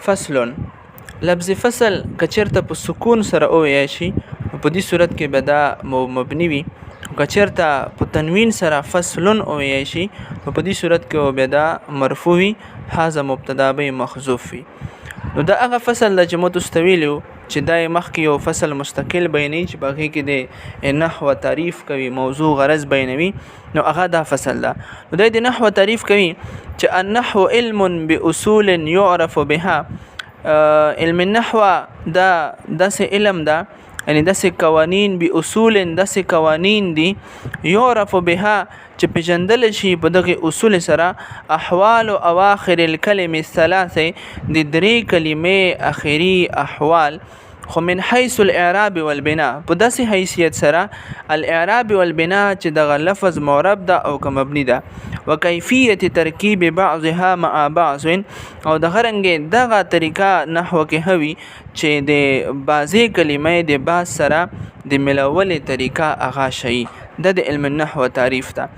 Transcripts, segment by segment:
فصل لفظ فصل کچرته په سکون سره اویا شي په دې صورت کې به دا مبني وي کچرته په تنوین سره فصل اویا شي په دې صورت کې به دا مرفوع وي هاذا مبتدا به محذوف وي نو دا هغه فصل د جمع مستویلو چې دای مخکې یو فصل مستقل بیانې چې باقي کې د نحو تعریف کوي موضوع غرض بیانوي نو هغه دا فصل ده نو د نحو تعریف کوي چې النحو علم باصول يعرف بها علم النحو دا داسې علم ده یعنی داسې قوانین به اصول داسې قوانین دي يعرف بها چې پیژندل شي په دغه اصول سره احوال او اواخر الکلمه الثلاثه د درې کلمې اخري احوال خو من حيث الاعراب والبناء په داسې حیثیت سره الاعراب والبناء چې دغه لفظ معرب ده او که مبني ده وکیفیت ترکیب بعضها مع بعض او د غرنګ دغه طریقه نحو کې هوي چې د بعضی کلمې د بعض سره د ملول طریقه اغا شي د علم النحو تعریف ده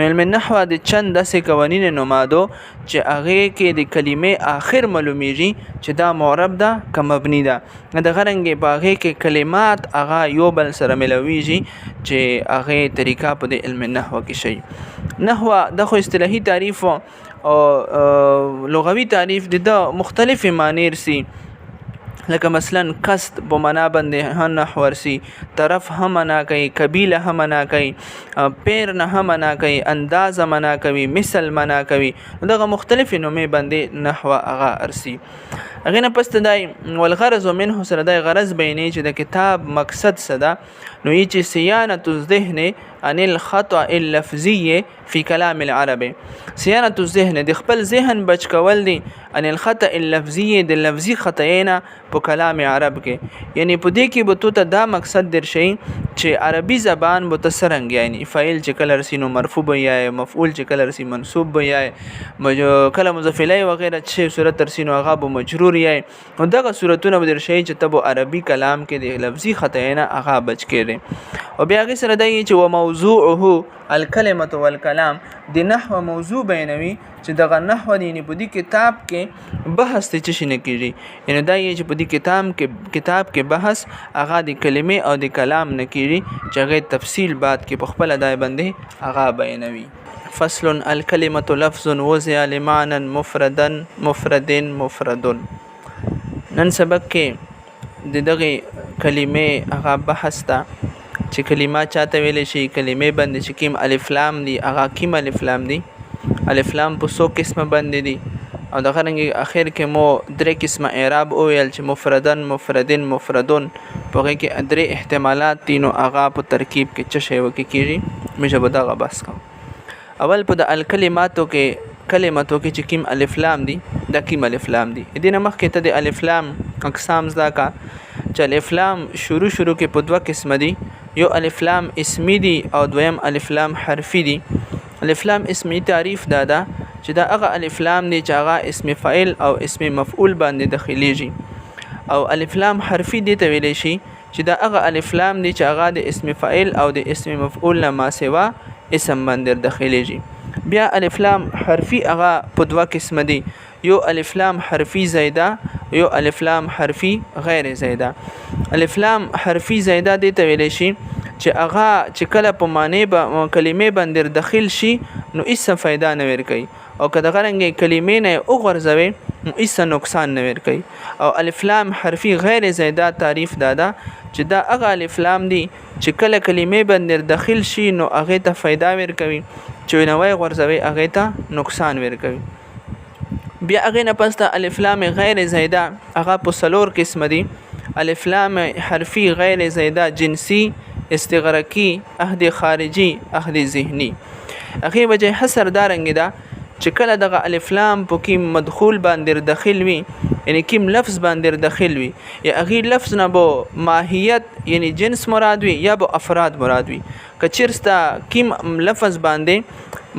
علم النحو د چند داسې قوانین نمادو چې هغه کې د کلمې آخر معلومیږي چې دا معرب ده که مبني ده د غرنګ باغې کې کلمات هغه یو بل سره ملويږي چې هغه طریقه په د علم النحو کې شي نحو د خو اصطلاحي تعریف او لغوي تعریف د مختلف معنی سي لکه مثلا قصد په معنا باندې هم نحو ورسي طرف هم معنا کوي قبیله هم معنا کوي پیر نه هم معنا کوي انداز معنا کوي مثل معنا کوي دغه مختلف نومې باندې نحو هغه ارسي هغه نه پس دای والغرض منه سره دای غرض بینې چې د کتاب مقصد صدا نو چې صيانه الذهن عن الخطا اللفظي في كلام العرب صيانه الذهن د خپل ذهن بچ کول دي ان الخطا اللفظي د لفظي خطاینا په کلام عرب کې یعنی په دې کې به تو دا مقصد در شي چې عربي زبان متسرنګ یعنی فاعل چې کله رسینو مرفوع یا مفعول چې کله رسی منصوب یا کله مضاف الیه وغیرہ چې صورت ترسینو هغه به مجرور یا نو دغه صورتونه به در شي چې تبو عربي کلام کې د لفظي خطاینا هغه بچ کړي او بیا هغه سره دی چې و موضوعه الکلمه والکلام د نحو موضوع بینوي چې دغه نحو دی په دې کتاب کې بحث ته شي نه کیږي یعنی دا چې په دې کتاب کې بحث هغه د کلمې او د کلام نه کیږي چې هغه تفصیل بعد کې په خپل ادای باندې هغه بیانوي فصل الکلمه لفظ وضع لمعنى مفردا مفرد نن سبق کې دغه کلمې هغه بحث ته چې کلمات چاته ویل شي کلمې باندې چې کیم الف لام دي هغه کیم الف لام دي الف لام په څو قسمه باندې دي او د غرنګ اخر کې مو درې قسمه اعراب او ویل چې مفردن مفردن مفردون په کې درې احتمالات دي نو هغه په ترکیب کې څه شی وکړي کیږي مې به دا بس کوم اول په د الکلماتو کې چې کیم الف لام دي د کیم الف لام دي دینه مخکې ته د الف لام اقسام زدا کا چې الف لام شروع کې په دوه قسمه دي یو الف لام اسمی دي او دویم الف لام حرفي دي الف لام اسمی تعریف دادا چې دا هغه الف لام دي چې هغه اسم فاعل او اسم مفعول باندې داخليږي او الف لام حرفي دي ته ویل شي چې دا هغه الف لام دي چې هغه د اسم فاعل او د اسم مفعول نه ما سوا اسم باندې داخليږي بیا الف لام حرفي هغه په دوه قسم دي یو الف لام حرفي زائده یو الف لام حرفي غیر زائده الف لام حرفي زائده دي ته ویل شي چې هغه چې کله په معنی به کلمې باندې داخل شي نو هیڅ فائدہ نه ور کوي او کله غرنګ کلمې نه وګرځوي نو هیڅ نقصان نه ور کوي او الف لام حرفي غیر زائده تعریف دادا چې دا هغه الف لام دي چې کله کلمې باندې داخل شي نو هغه ته فائدہ ور کوي چې نه وای غرځوي هغه ته نقصان ور کوي بیا هغه نه پسته الف لام غیر زائده هغه په څلور قسم دي الف لام حرفي غیر زائده جنسي استغراقی عهد خارجي عهد ذهني هغه وجه حصر دارنګ دا چې کله دغه الف لام په کوم مدخول باندې داخل وي یعنی کوم لفظ باندې داخل وي یا هغه لفظ نه بو ماهیت یعنی جنس مراد وي یا بو افراد مراد وي کچرستا کوم لفظ باندې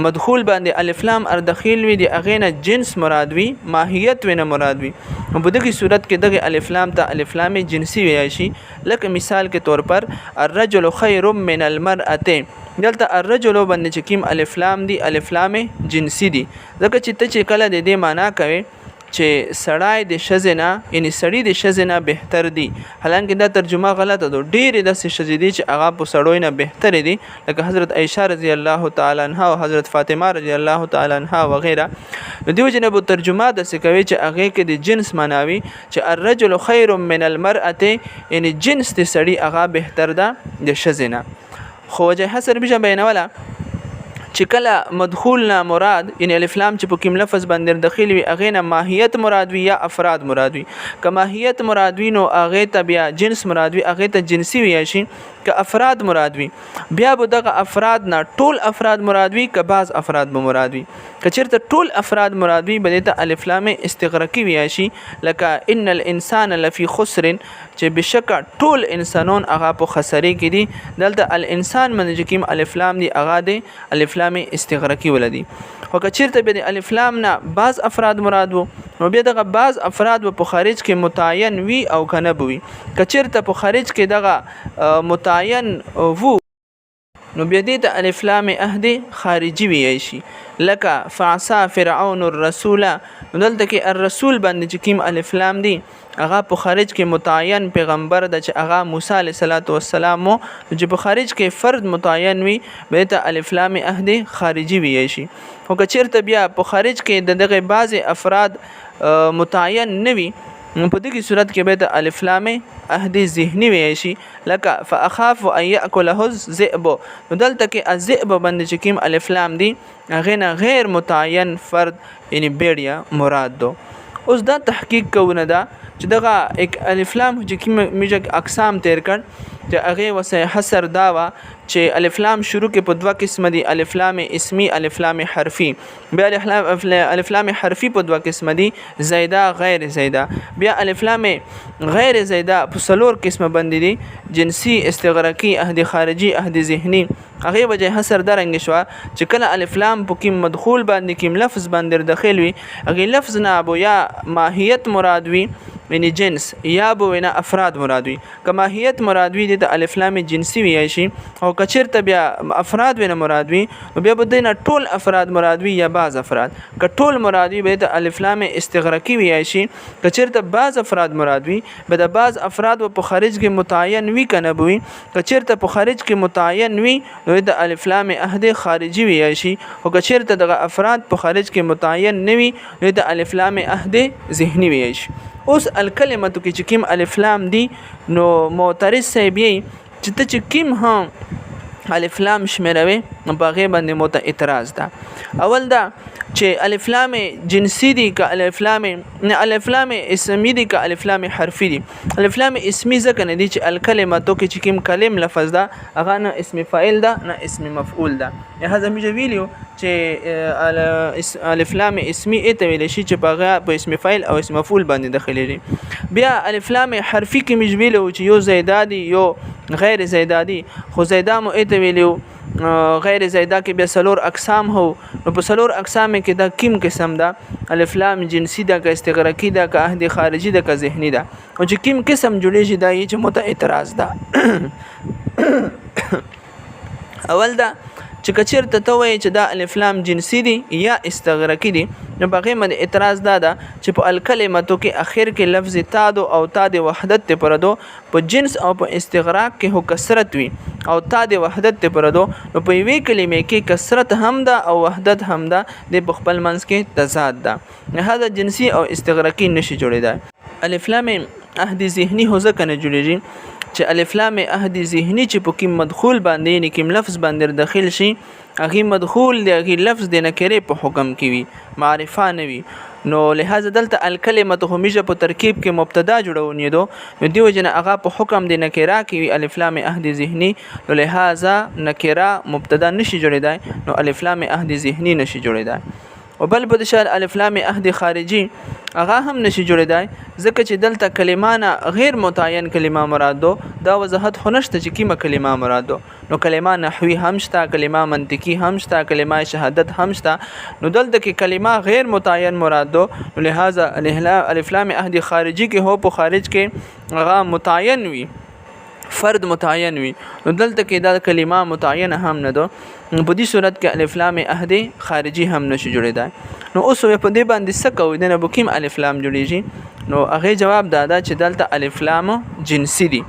مدخول باندې الف لام ار داخل وي دی هغه نه جنس مراد وي ماهیت ونه مراد وي په دغه صورت کې دغه الف لام ته الف لام جنسي وي شي لکه مثال کے طور پر الرجل خير من المرأه دلته الرجل باندې چې کوم الف لام دي الف لام جنسي دي ځکه چې ته چې کله د دې معنا کوي چې سړی د ښځې نه یعنی سړی د ښځې نه بهتر دی. حالانکه دا ترجمه غلطه ده. ډېرې داسې ښځې دي چې هغه په سړیو نه بهترې دي، لکه حضرت عایشه رضی الله تعالی عنها او حضرت فاطمه رضی الله تعالی عنها وغیره. د دې وجې نه به ترجمه داسې کوي چې هغې کې د جنس معناوي چې الرجل خیر من المرأة، یعنی جنس د سړي هغه بهتر ده د ښځې نه. خو وجه حصر بشه بیانوله چې کله مدخول نه مراد یعنی الف لام چې په کوم لفظ باندې داخل وي هغه نه ماهیت مراد وي یا افراد مراد وي. که ماهیت مراد وي نو هغه ته بیا جنس مراد وي، هغه ته جنسي وي شي. که افراد مراد وي بیا به دغه افراد نه ټول افراد مراد وي، که بعض افراد به مراد وي. که چېرته ټول افراد مراد وي به ته الف لام استغراقي وي شي، لکه ان الانسان لفی خسر چې بشکه ټول انسانون هغه په خسرې کې دي. دلته الانسان من چې کوم الف لام دي هغه د الف لام استغراقي ولدي. خو که چېرته به د الف لام نه بعض افراد مراد وو نو بیا دغه بعض افراد په خارج کې متعین وي او کنه بوي. که چېرته په خارج کې دغه متعین وو نو بیا دې ته الف لام عهد خارجي وي شي، لکه فعصا فرعون الرسول. نو دلته کې الرسول باندې چې کوم الف لام دي هغه په خارج کې متعین پیغمبر د چې هغه موسی علیه السلام چې په خارج کې فرد متعین وي به ته الف لام عهد خارجي وي شي. او که چېرته بیا په خارج کې دغه بعض افراد متعین نه وي په دغه صورت کې به ته الف لام عهد ذهني وي شي، لکه فاخاف ان ياكله الذئب. نو دلته کې الذئب باندې چې کوم الف لام دي هغه نه غیر متعین فرد یعنی بیړیا مراد دو. اوس دا تحقیق کوونه ده چې دغه یک الف لام چې کوم میجک اقسام تیر کړ چې هغه وسه حصر دا وا چې الف لام شروع کې په دوه قسم دي، الف لام اسمی، الف لام حرفي. بیا الف لام حرفي په دوه قسم دي، زیده غیر زیده. بیا الف لام غیر زیده په څلور قسم باندې دي، جنسي، استغراقي، عهد خارجي، عهد ذهني. هغه وجه حصر درنګ شو چې کله الف لام په کوم مدخول باندې کوم لفظ باندې داخل وي هغه لفظ نه ابو یا ماهیت مراد وي یعنی جنس، یا به نه افراد مراد وي. که ماهیت مراد وي د الف لام جنسي وي شي، او که چېرته بیا افراد ونه مراد وي نو بیا به نه ټول افراد مراد وي یا بعض افراد. که ټول مراد وي به د الف لام استغراقي وي شي. که چېرته بعض افراد مراد وي به د بعض افراد په خارج کې متعین وي کنه بوي. که چېرته په خارج کې متعین وي نو د الف لام عهد خارجي وي شي. او که چېرته دغه افراد په خارج کې متعین نه وي نو د الف لام عهد ذهني وي شي. اوس الکلمه تو کې چې کوم الف لام دي نو معترض صاحب یې چې ته چې کوم هم الف لام شمیروي په هغې باندې مو ته اعتراض ده. اول دا چې الف لام جنسي دي که الف لام اسمي دي که الف لام حرفي دي. الف لام اسمي ځکه نه دي چې الکلمه تو کې چې کوم کلم لفظ ده هغه نه اسم فاعل ده نه اسم مفعول ده. لهذا موږ ویلو چې الف لام اسمي ته ویل شي چې په اسم فاعل او اسم مفعول باندې داخلي دي. بیا الف لام حرفي کې موږ ویلو چې یو زیده دي یو غیر زیده دي. خو زیده مو ته ویلو غیر زیده کې بیا څلور اقسام هو. نو په څلور اقسام کې دا کوم قسم ده؟ الف لام جنسي ده که استغراقي ده که عهد خارجي ده که ذهني ده. او چې کوم قسم جوړیږي دا یې چې مو ته اعتراض ده. اول دا چې کچېرته ته وایې چې دا الف لام جنسي دي یا استغراقي دي نو په هغې باندې اعتراض دا ده چې په الکلمتو کې اخر کې لفظ تا دو او تا د وحدت ته پردو، په جنس او په استغراق کې هو کثرت وي او تا د وحدت ته پردو، نو په یوې کلمې کې کثرت هم ده او وحدت هم ده، د په خپل منځ کې تضاد ده. لهذا جنسي او استغراقي نشي جوړېدای. الف لام عهد ذهني هو ځکه نه جوړېږي چې الف لام عهد ذهني چې په کوم مدخول باندې یعنی کوم لفظ باندې داخل شي هغه مدخول دی هغه لفظ د نکره په حکم کې وي، معرفه نه وي. نو لهدا دلته الکلمه همیشه په ترکیب کې مبتدا جوړونی دو، نو دیو جن هغه په حکم د نکره کې وي الف لام عهد ذهني. نو لهدا نکره مبتدا نشي جوړیدای، نو الف لام عهد ذهني نشي جوړیدای. او بل په دشان الف لام عهد خارجي هغه هم نشي جوړیدای ځکه چې دلته کلمانه غیر متعین کلمه مراد دو. دا وضاحت خو نشته چې کومه کلمه مراد دو. نو کلمه نحوی هم شته، کلمه منطقي هم شته، کلمه شهادت هم شته. نو دلته کې کلمه غیر متعین مراد دو. لہذا الف لام عهد خارجي کې هو په خارج کې هغه متعین وي، فرد متعین وي. نو دلته کې دا کلمه متعینه هم نه دو. په دې صورت کې الف لام عهد خارجي هم نشي جوړیدای. نو اوس په دې باندې څه کوو د نه بکیم الف لام جوړیږي نو هغه جواب دادا چې دلته الف لام جنسی دي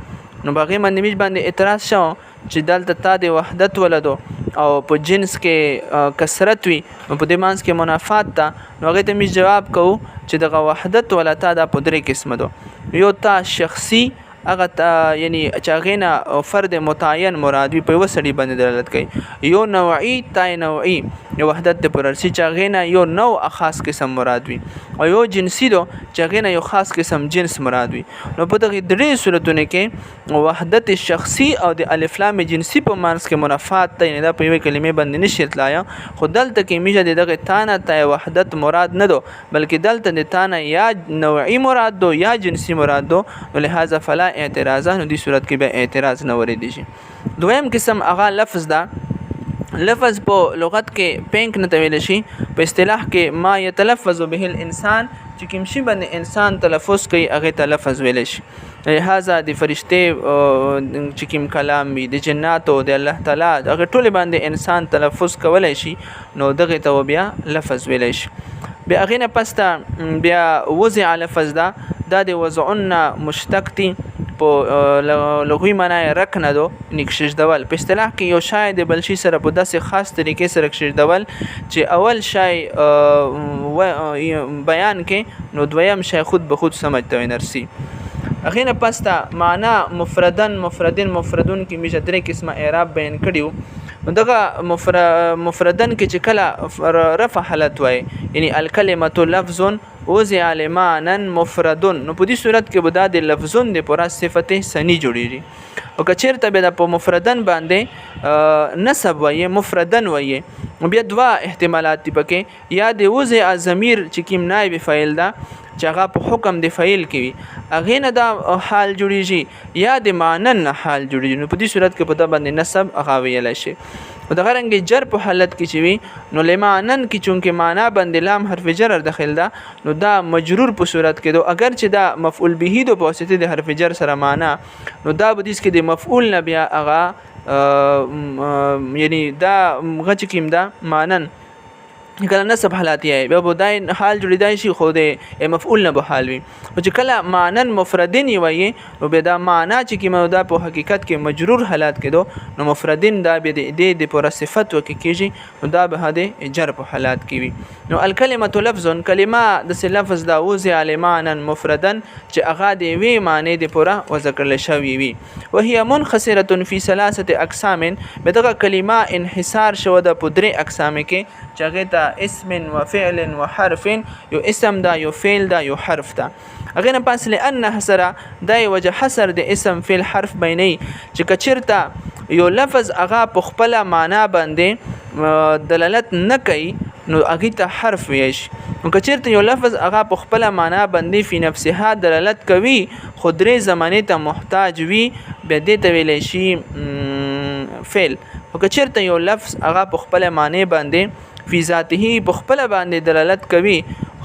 نو باغې باندې اعتراض شو چې دلته تا د وحدت ولدو او په جنس کې کثرت وي نو په دې مانس کې منافات ده نو هغه ته می جواب کوو چې دغه وحدت ولتا د په درې قسمه دو یو تا شخصي هغه یعنی چاغینا فرد متعین مراد وي په وسړي باندې دلالت کوي یو نوعي تای نوعي یو وحدت د پررسي چاغینا یو نوع خاص قسم مراد وي او یو جنسي دو چاغینا یو خاص قسم جنس مراد وي نو په دغه درې صورتونو کې وحدت شخصي او د الف لام جنسي په مانس کې منافات ته نه په یوه کلمې باندې نشي تلایا خو دلته کې میجه دغه تانه تای وحدت مراد نه دو بلکې دلته د تانه یا نوعي مراد دو یا جنسي مراد دو لہذا فلا اعتراض نو دې صورت کې به اعتراض نه ورېدي شي دویم قسم هغه لفظ دا لفظ په لغت کې پینک نه تویل شي په اصطلاح کې ما يتلفظ به الانسان چې کوم شی باندې انسان تلفظ کوي هغه تلفظ ویل شي لہذا د فرشته چې کوم کلام وي د جناتو د الله تعالی هغه ټول باندې انسان تلفظ کولای شي نو دغه ته بیا لفظ ویل شي بیا هغه نه پسته بیا وضع لفظ دا د وضعنا مشتق دي په لغوي معنی رکنه دو نکشش دول په اصطلاح کې یو شای د بل شي سره په داسې خاص طریقې سره کشش دول چې اول شای بیان کې نو دویم شای خود به خود سمجھته ونرسي هغه نه پسته معنا مفردن مفردون کې میشه درې قسمه اعراب بیان کړیو دغه مفردن کې چې کله رفع حالت وای یعنی الکلمه لفظ وضع لمانا مفردن نو په دې صورت کې به دا د لفظون د پورا صفت ثانی جوړیږي او کچیرته به د په مفردن باندې نسب وایي مفردن وایي بیا دوا احتمالات دي پکې یا د وضع ضمیر چې کوم نائب فاعل ده چې هغه په حکم د فعیل کې وي هغه نه دا حال جوړیږي یا د مانن حال جوړیږي نو په دې صورت کې په دا باندې نسب هغه ویل شي او د غرنګ جر په حالت کې چې وي نو لمانن کې چونکه معنا باندې لام حرف جر داخل ده نو دا مجرور په صورت کې دو اگر چې دا مفعول به دو په واسطه د حرف جر سره معنا نو دا به دې کې د مفعول نه بیا هغه یعنی دا غچ کیم دا مانن کله نسب حالات یې به بدای حال جوړیدای شي خو د مفعول نه به حال وي او چې کله مانن مفردین وي نو به دا معنا چې کیمه دا په حقیقت کې مجرور حالات کېدو نو مفردین دا به د پر صفت وکیږي نو دا به د جر په حالات کې وي نو الکلمه لفظ کلمه د لفظ دا وضع لمانا مفردن چې هغه د وی معنی د پوره وذکر لشوی وي وهي منخسره فی ثلاثه اقسام بدغه کلمه انحصار شو د پدری اقسام کې چغه اسم وفعل وحرف یو اسم دا یو فعل دا یو حرف دا هغه نه پاس لئن حسر دا وجه حسر د اسم فعل حرف بیني چې کچرتا یو لفظ هغه په خپل معنا باندې دلالت نه کوي نو هغه ته حرف ویش نو کچرتا یو لفظ هغه په خپل معنا باندې په نفسها دلالت کوي خودري زمانه ته محتاج وي به دې ته ویل شي فعل او کچرتا یو لفظ هغه په خپل معنی باندې فی ذاته په خپل باندې دلالت کوي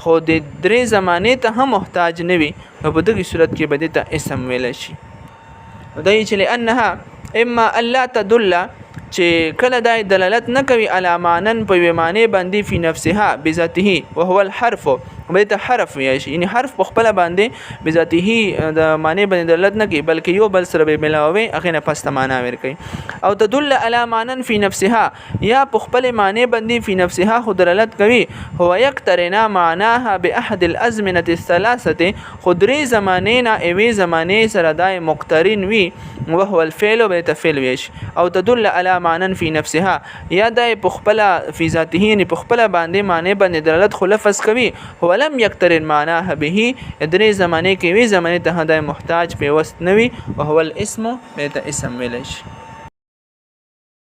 خو د درې زمانه ته هم محتاج نه وي نو په دغه صورت کې به ته اسم ویل شي دای چې لانها اما الا تدل چې کله د دلالت نه کوي علامانن په ومانه باندې فی نفسها بذاته وهو الحرف به حرف ویشي یعنی حرف په خپل باندې بذاته د معنی باندې دلالت نه کوي بلکې یو بل سره به ملاوي هغه نه پسته معنا ور کوي او تدل علامانن فی نفسها یا په خپل معنی باندې فی نفسها خو دلالت کوي هو یقترنا معناها باحد الازمنه الثلاثه خدري زمانینا ایوی زمانه سره دای مقترن وی وهو الفعل به تفعل ویش او تدل على معنى في نفسها یا دای په خپل فی ذاته نه په خپل باندې معنی باندې دلالت خو لفظ کوي هو لم يقترن معناها به درې زمانه کې وی زمانه ته دای محتاج په وست نوي او هو الاسم به اسم ویل شي